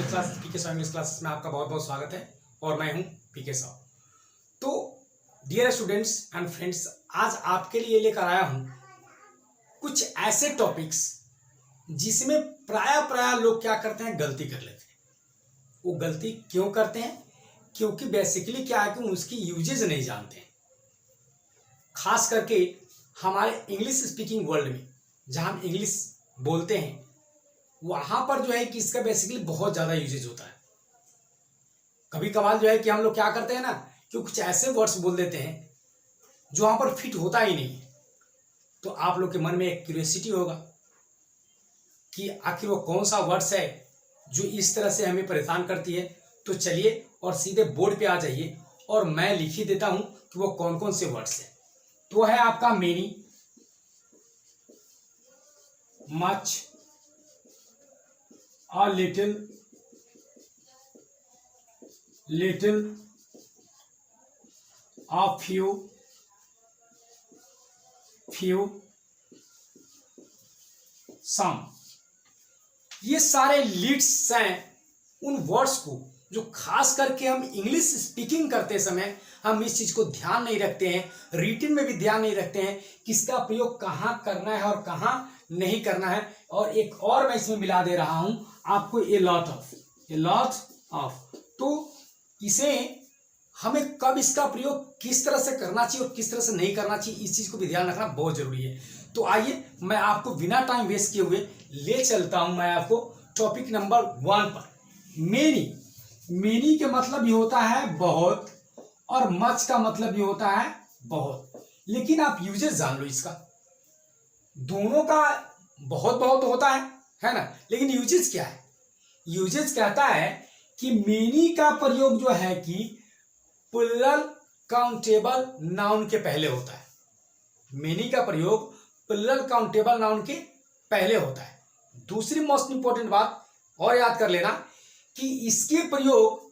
Classes पीके साहब English classes में आपका बहुत बहुत स्वागत है और मैं हूं पीके साहब। तो डियर स्टूडेंट्स एंड फ्रेंड्स, आज आपके लिए लेकर आया हूं कुछ ऐसे टॉपिक्स जिसमें प्राय लोग क्या करते हैं, गलती कर लेते हैं। वो गलती क्यों करते हैं? क्योंकि बेसिकली क्या है कि उसकी यूजेज नहीं जानते हैं। खास करके हमारे इंग्लिश स्पीकिंग वर्ल्ड में जहां हम इंग्लिश बोलते हैं वहां पर जो है कि इसका बेसिकली बहुत ज्यादा यूजेज होता है। कभी कभार जो है कि हम लोग क्या करते हैं ना कि कुछ ऐसे वर्ड्स बोल देते हैं जो वहां पर फिट होता ही नहीं है। तो आप लोग के मन में एक क्यूरियोसिटी होगा कि आखिर वो कौन सा वर्ड्स है जो इस तरह से हमें परेशान करती है। तो चलिए और सीधे बोर्ड पे आ जाइए और मैं लिख ही देता हूं कि वो कौन कौन से वर्ड्स हैं। तो है आपका many, much, a little, a few, some। ये सारे लीड्स हैं उन वर्ड्स को जो खास करके हम इंग्लिश स्पीकिंग करते समय हम इस चीज को ध्यान नहीं रखते हैं, रिटन में भी ध्यान नहीं रखते हैं कि इसका प्रयोग कहाँ करना है और कहाँ नहीं करना है। और एक और मैं इसमें मिला दे रहा हूं आपको, ए लॉट ऑफ। तो इसे हमें कब इसका प्रयोग किस तरह से करना चाहिए और किस तरह से नहीं करना चाहिए, इस चीज को भी ध्यान रखना बहुत जरूरी है। तो आइए मैं आपको बिना टाइम वेस्ट किए हुए ले चलता हूं मैं आपको टॉपिक नंबर 1 पर। मेनी के मतलब भी होता है बहुत और मच का मतलब भी होता है बहुत। लेकिन आप यूजेस जान लो इसका, दोनों का बहुत होता है ना। लेकिन यूजेस क्या है? यूजेस कहता है कि मेनी का प्रयोग जो है कि प्लूरल काउंटेबल नाउन के पहले होता है। मेनी का प्रयोग प्लूरल काउंटेबल नाउन के पहले होता है। दूसरी मोस्ट इंपॉर्टेंट बात और याद कर लेना कि इसके प्रयोग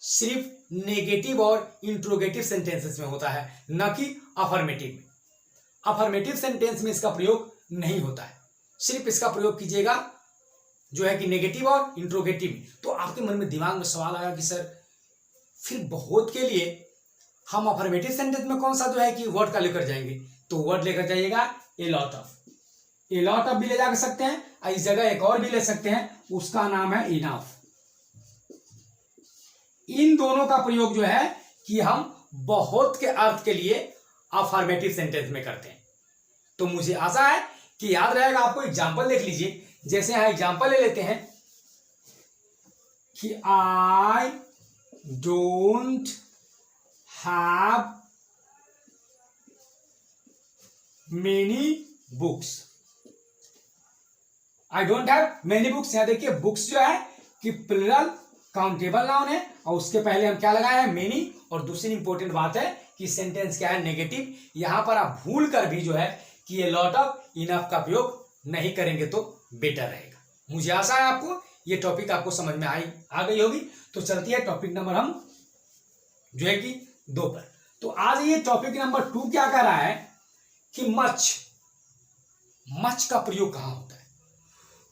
सिर्फ नेगेटिव और इंट्रोगेटिव सेंटेंसेस में होता है, न कि अफर्मेटिव में। अफर्मेटिव सेंटेंस में इसका प्रयोग नहीं होता है। सिर्फ इसका प्रयोग कीजिएगा जो है कि नेगेटिव और इंट्रोगेटिव में। तो आपके मन में दिमाग में सवाल आया कि सर फिर बहुत के लिए हम अफर्मेटिव सेंटेंस में कौन सा जो है कि वर्ड का लेकर जाएंगे? तो वर्ड लेकर जाइएगा a lot of. A lot of भी ले जा सकते हैं और इस जगह एक और भी ले सकते हैं, उसका नाम है इनफ। इन दोनों का प्रयोग जो है कि हम बहुत के अर्थ के लिए अफर्मेटिव सेंटेंस में करते हैं। तो मुझे आशा है कि याद रहेगा आपको। एग्जांपल देख लीजिए, जैसे यहां एग्जांपल ले लेते हैं कि I don't have many books. I don't have many books. यहां देखिए बुक्स जो है कि प्लूरल काउंटेबल नाउन है और उसके पहले हम क्या लगाए हैं? मेनी। और दूसरी इंपॉर्टेंट बात है कि सेंटेंस क्या है? नेगेटिव। यहां पर आप भूल कर भी जो है कि ये लॉट ऑफ इनफ का प्रयोग नहीं करेंगे तो बेटर रहेगा। मुझे आशा है आपको ये टॉपिक आपको समझ में आ गई होगी। तो चलती है टॉपिक नंबर हम जो है कि 2 पर। तो आज ये टॉपिक नंबर 2 क्या कर रहा है कि मच का प्रयोग कहां होता है?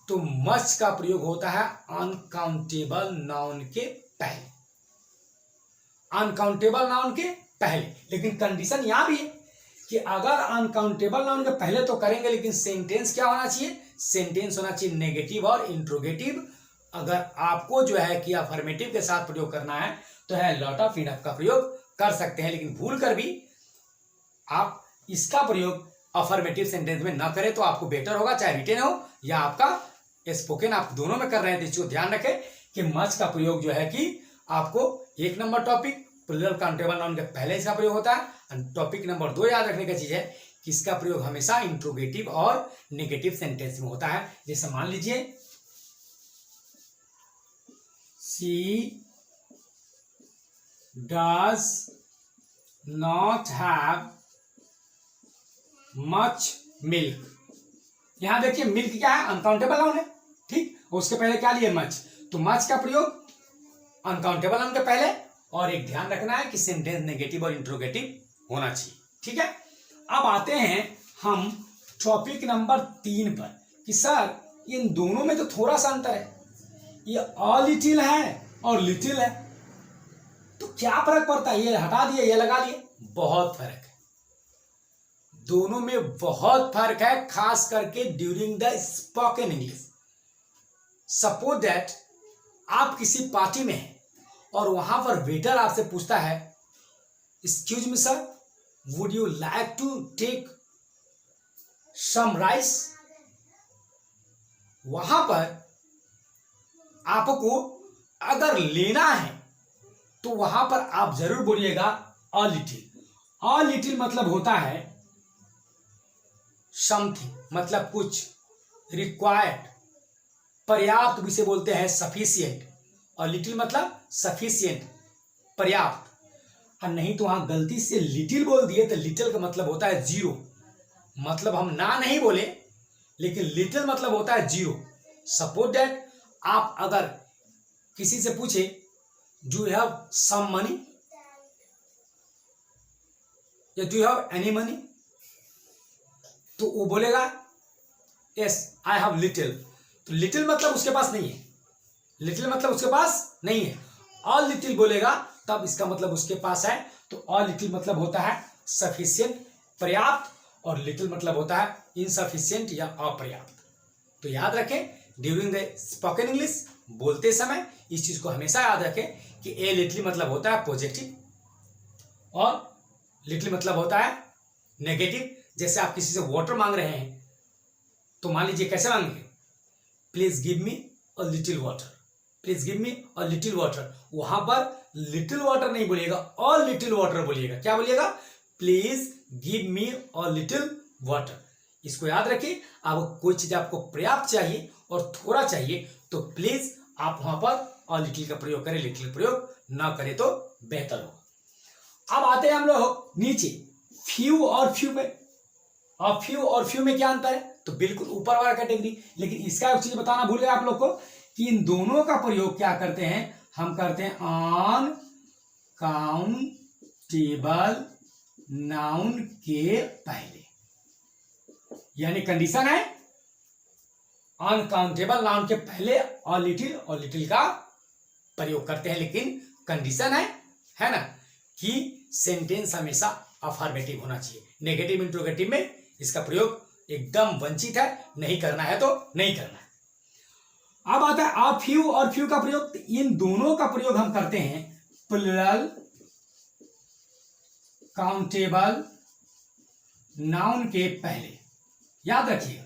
तो मच का प्रयोग होता है अनकाउंटेबल नाउन के पहले। अनकाउंटेबल नाउन के पहले, लेकिन कंडीशन यहां भी है कि अगर अनकाउंटेबल नाउन के पहले तो करेंगे, लेकिन सेंटेंस क्या होना चाहिए? सेंटेंस होना चाहिए नेगेटिव और इंट्रोगेटिव। अगर आपको जो है कि अफर्मेटिव के साथ प्रयोग करना है तो है लॉट ऑफ इनफ का प्रयोग कर सकते हैं, लेकिन भूल कर भी आप इसका प्रयोग अफर्मेटिव सेंटेंस में ना करें तो आपको बेटर होगा, चाहे रिटेन हो या आपका स्पोकन, आप दोनों में कर रहे हैं। तो इसको ध्यान रखें कि मच का प्रयोग जो है कि आपको 1 number topic plural countable noun के पहले इसका प्रयोग होता है। टॉपिक नंबर 2 याद रखने का चीज है कि इसका प्रयोग हमेशा इंट्रोगेटिव और नेगेटिव सेंटेंस में होता है। जैसे मान लीजिए she does not have much milk. यहां देखिए मिल्क क्या है? अनकाउंटेबल नाउन है, ठीक। उसके पहले क्या लिए? मच। तो मच का प्रयोग अनकाउंटेबल नाउन के पहले, और एक ध्यान रखना है कि सेंटेंस नेगेटिव और इंट्रोगेटिव होना चाहिए, ठीक है। अब आते हैं हम टॉपिक नंबर 3 पर कि सर इन दोनों में तो थोड़ा सा अंतर है। ये अ लिटिल है और लिटिल है, तो क्या फर्क पड़ता है, ये हटा दिए ये लगा लिए, बहुत फर्क है, दोनों में बहुत फर्क है, खास करके during the spoken English. Suppose that आप किसी पार्टी में हैं और वहां पर वेटर आपसे पूछता है, excuse me sir, would you like to take some rice. वहां पर आपको अगर लेना है तो वहां पर आप जरूर बोलिएगा अ लिटिल। अ लिटिल मतलब होता है समथिंग, मतलब कुछ, रिक्वायर्ड, पर्याप्त भी से बोलते हैं सफिशियंट, और लिटिल मतलब सफिशियंट, पर्याप्त। और नहीं तो वहां गलती से लिटिल बोल दिए तो लिटिल का मतलब होता है जीरो, मतलब हम ना नहीं बोले, लेकिन लिटिल मतलब होता है जीरो। सपोज दैट आप अगर किसी से पूछे do you have some money या do you have any money, तो वो बोलेगा यस आई हैव लिटिल, तो लिटिल मतलब उसके पास नहीं है, लिटिल मतलब उसके पास नहीं है। अ लिटिल बोलेगा तब इसका मतलब उसके पास है, तो अ लिटिल मतलब होता है सफिशिएंट, पर्याप्त, और लिटिल मतलब होता है इनसफिशिएंट या अपर्याप्त। तो याद रखें, ड्यूरिंग द स्पोकन इंग्लिश बोलते समय इस चीज को हमेशा याद रखें कि ए लिटिल मतलब होता है पॉजिटिव और लिटिल मतलब होता है नेगेटिव। जैसे आप किसी से वाटर मांग रहे हैं तो मान लीजिए कैसे मांगेंगे, please give me a little water, please give me a little water. वहां पर लिटिल वाटर नहीं बोलिएगा, अ लिटिल वाटर बोलिएगा। क्या बोलिएगा, please give me a little water. इसको याद रखिए, अब कोई चीज आपको पर्याप्त चाहिए और थोड़ा चाहिए तो प्लीज आप वहां पर अ लिटिल का प्रयोग करें, लिटिल प्रयोग ना करें तो बेहतर हो। अब आते हैं हम लोग नीचे, फ्यू और फ्यू में। अब फ्यू और फ्यू में क्या अंतर है, तो बिल्कुल ऊपर वाला कैटेगरी। लेकिन इसका एक चीज बताना भूल गए आप लोग को कि इन दोनों का प्रयोग क्या करते हैं, हम करते हैं ऑन काउंटेबल नाउन के पहले, यानी कंडीशन है अनकाउंटेबल नाउन के पहले अ लिटिल और लिटिल का प्रयोग करते हैं। लेकिन कंडीशन है ना, कि सेंटेंस हमेशा अफर्मेटिव होना चाहिए। नेगेटिव इंट्रोगेटिव में इसका प्रयोग एकदम वंचित है, नहीं करना है तो नहीं करना है। अब आता है अ फ्यू और फ्यू का प्रयोग। इन दोनों का प्रयोग हम करते हैं प्लूरल काउंटेबल नाउन के पहले। याद रखिए,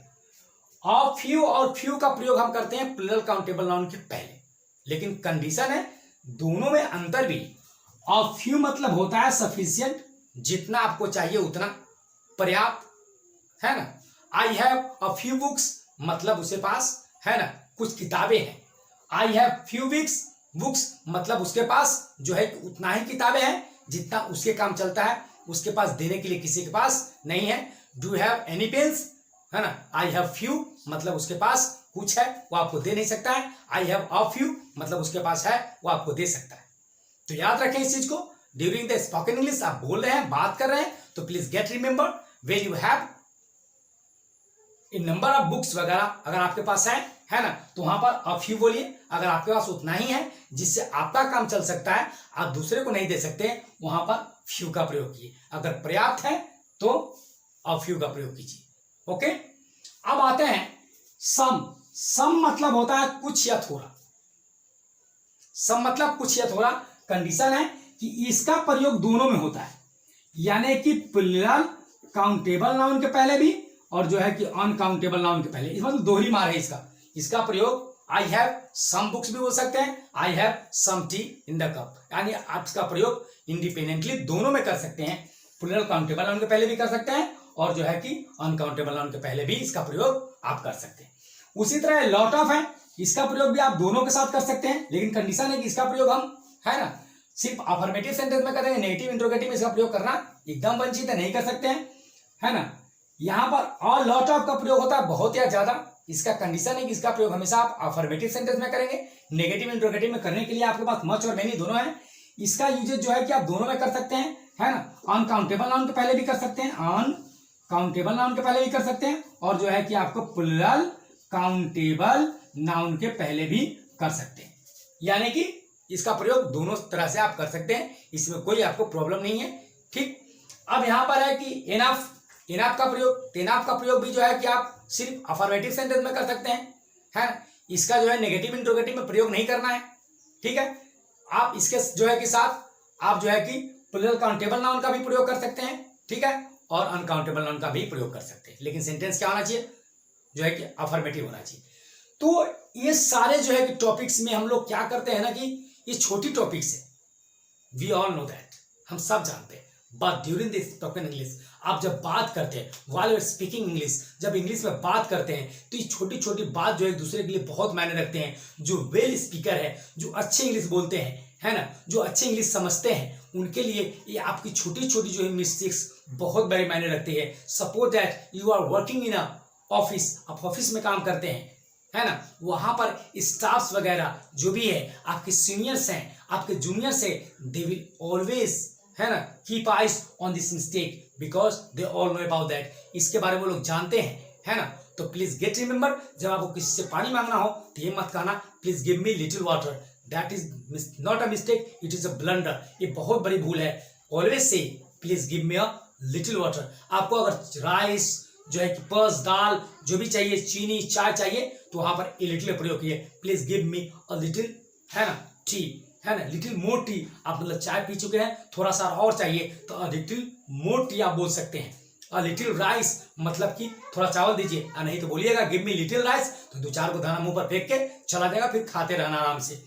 अ फ्यू और फ्यू का प्रयोग हम करते हैं प्लूरल काउंटेबल नाउन के पहले, लेकिन कंडीशन है दोनों में अंतर भी। अ फ्यू मतलब होता है सफिशिएंट, जितना आपको चाहिए उतना, पर्याप्त, है ना। I have a few books मतलब उसके पास है ना कुछ किताबें हैं। आई हैव फ्यू बुक्स मतलब उसके पास जो है उतना ही किताबें हैं जितना उसके काम चलता है, उसके पास देने के लिए किसी के पास नहीं है। डू हैव एनी पेन्स, है ना। आई हैव फ्यू मतलब उसके पास कुछ है वो आपको दे नहीं सकता है। आई हैव अ फ्यू मतलब उसके पास है वो आपको दे सकता है। तो याद रखें इस चीज को, ड्यूरिंग द स्पोकन इंग्लिश आप बोल रहे हैं, बात कर रहे हैं, तो please get remember when you have in number of books वगैरह अगर आपके पास है ना, तो वहां पर अ फ्यू बोलिए। अगर आपके पास उतना ही है जिससे आपका काम चल सकता है, आप दूसरे को नहीं दे सकते, वहां पर फ्यू का प्रयोग कीजिए। अगर पर्याप्त है तो अ फ्यू का प्रयोग कीजिए। ओके, अब आते हैं सम मतलब होता है कुछ या थोड़ा। सम मतलब कुछ या थोड़ा। कंडीशन है कि इसका प्रयोग दोनों में होता है, यानी कि प्लूरल काउंटेबल नाउन के पहले भी और जो है कि अनकाउंटेबल नाउन के पहले। इस मतलब दोहरी मार है इसका प्रयोग। आई हैव सम बुक्स भी बोल सकते हैं, I have some tea in the cup, यानी आप इसका प्रयोग इंडिपेंडेंटली दोनों में कर सकते हैं। प्लूरल काउंटेबल नाउन के पहले भी कर सकते हैं और जो है कि अनकाउंटेबल नाउन के पहले भी इसका प्रयोग आप कर सकते हैं। उसी तरह लॉट ऑफ है, इसका प्रयोग भी आप दोनों के साथ कर सकते हैं, लेकिन कंडीशन है कि इसका प्रयोग हम है ना सिर्फ अफर्मेटिव सेंटेंस में करेंगे, नेगेटिव इंट्रोगेटिव में इसका प्रयोग करना एकदम वंचित है, नहीं कर सकते हैं, है ना। यहां पर अ लॉट ऑफ का प्रयोग होता है बहुत या ज्यादा। इसका कंडीशन है कि इसका प्रयोग हमेशा आप अफर्मेटिव सेंटेंस में करेंगे। नेगेटिव इंट्रोगेटिव में करने के लिए आपके पास मच और मेनी दोनों है। इसका यूजेज जो है कि आप दोनों में कर सकते हैं, है ना। अनकाउंटेबल नाउन के पहले भी कर सकते हैं, अनकाउंटेबल नाउन के पहले भी कर सकते हैं, और जो है कि आपको प्लूरल काउंटेबल नाउन के पहले भी कर सकते हैं। यानी कि इसका प्रयोग दोनों तरह से आप कर सकते हैं, इसमें कोई आपको प्रॉब्लम नहीं है। ठीक, अब यहां पर है कि एनफ का प्रयोग, एनफ का प्रयोग भी जो है कि आप सिर्फ अफर्मेटिव सेंटेंस में कर सकते हैं, है ना। इसका जो है नेगेटिव इंट्रोगेटिव में प्रयोग नहीं करना है। ठीक है, आप इसके जो है कि साथ आप जो है कि प्लूरल काउंटेबल नाउन का भी प्रयोग कर सकते हैं। ठीक है, और अनकाउंटेबल नाउन का भी प्रयोग कर सकते हैं, लेकिन सेंटेंस क्या होना चाहिए, जो है कि अफर्मेटिव होना चाहिए। तो ये सारे जो है कि टॉपिक्स में हम लोग क्या करते हैं ना कि ये छोटी टॉपिक्स है, वी ऑल नो दैट, हम सब जानते हैं। But during this spoken English, आप जब बात करते हैं, while you are speaking English, जब इंग्लिश में बात करते हैं तो ये छोटी छोटी बात जो है दूसरे के लिए बहुत मायने रखते हैं। जो वेल स्पीकर है, जो अच्छे इंग्लिश बोलते हैं, है ना, जो अच्छे इंग्लिश समझते हैं, उनके लिए ये आपकी छोटी छोटी जो है मिस्टेक्स बहुत बड़े मायने रखती है। Suppose that you are working in a office, आप ऑफिस में काम करते हैं, है ना, वहां पर स्टाफ्स वगैरह जो भी है, आपके सीनियर्स हैं, आपके जूनियर्स है, दे विल ऑलवेज, है ना, keep eyes on this mistake because they all know about that, इसके बारे में वो लोग जानते हैं, है ना। तो प्लीज गेट रिमेंबर, जब आपको किसी से पानी मांगना हो तो ये मत कहना please give me little water, that is not a mistake, it is a blunder, ये बहुत बड़ी भूल है। Always say please give me a little water. आपको अगर राइस जो है कि पर्स, दाल जो भी चाहिए, चीनी, चाय चाहिए, तो वहां पर ए लिटिल प्रयोग कीजिए, please give me a little, है ना, टी, है ना, लिटिल मोर टी। आप मतलब चाय पी चुके हैं, थोड़ा सा और चाहिए तो अ लिटिल मोर टी आप बोल सकते हैं। अ लिटिल राइस मतलब कि थोड़ा चावल दीजिए, नहीं तो बोलिएगा गिव मी लिटिल राइस, तो दो चार को दाना मुंह पर फेंक के चला जाएगा, फिर खाते रहना आराम से।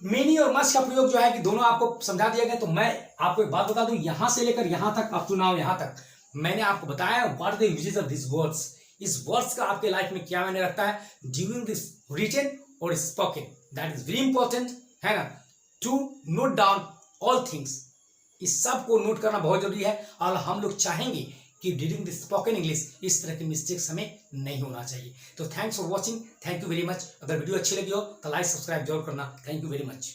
मेनी और मस्ट का प्रयोग जो है कि दोनों आपको समझा दिया गया। तो मैं आपको एक बात बता दूं, यहां से लेकर यहां तक, अप टू नाउ यहां तक मैंने आपको बताया what the uses of this words. इस वर्ड्स का आपके लाइफ में क्या मायने रखता है ड्यूरिंग दिस रिटन और spoken, that is very important, है ना, to note down all things. इस सब को नोट करना बहुत जरूरी है, और हम लोग चाहेंगे कि ड्यूरिंग दिस स्पोकन इंग्लिश इस तरह की मिस्टेक्स हमें नहीं होना चाहिए। तो thanks for watching, thank you very much. अगर वीडियो अच्छी लगी हो तो लाइक सब्सक्राइब जरूर करना। Thank you very much.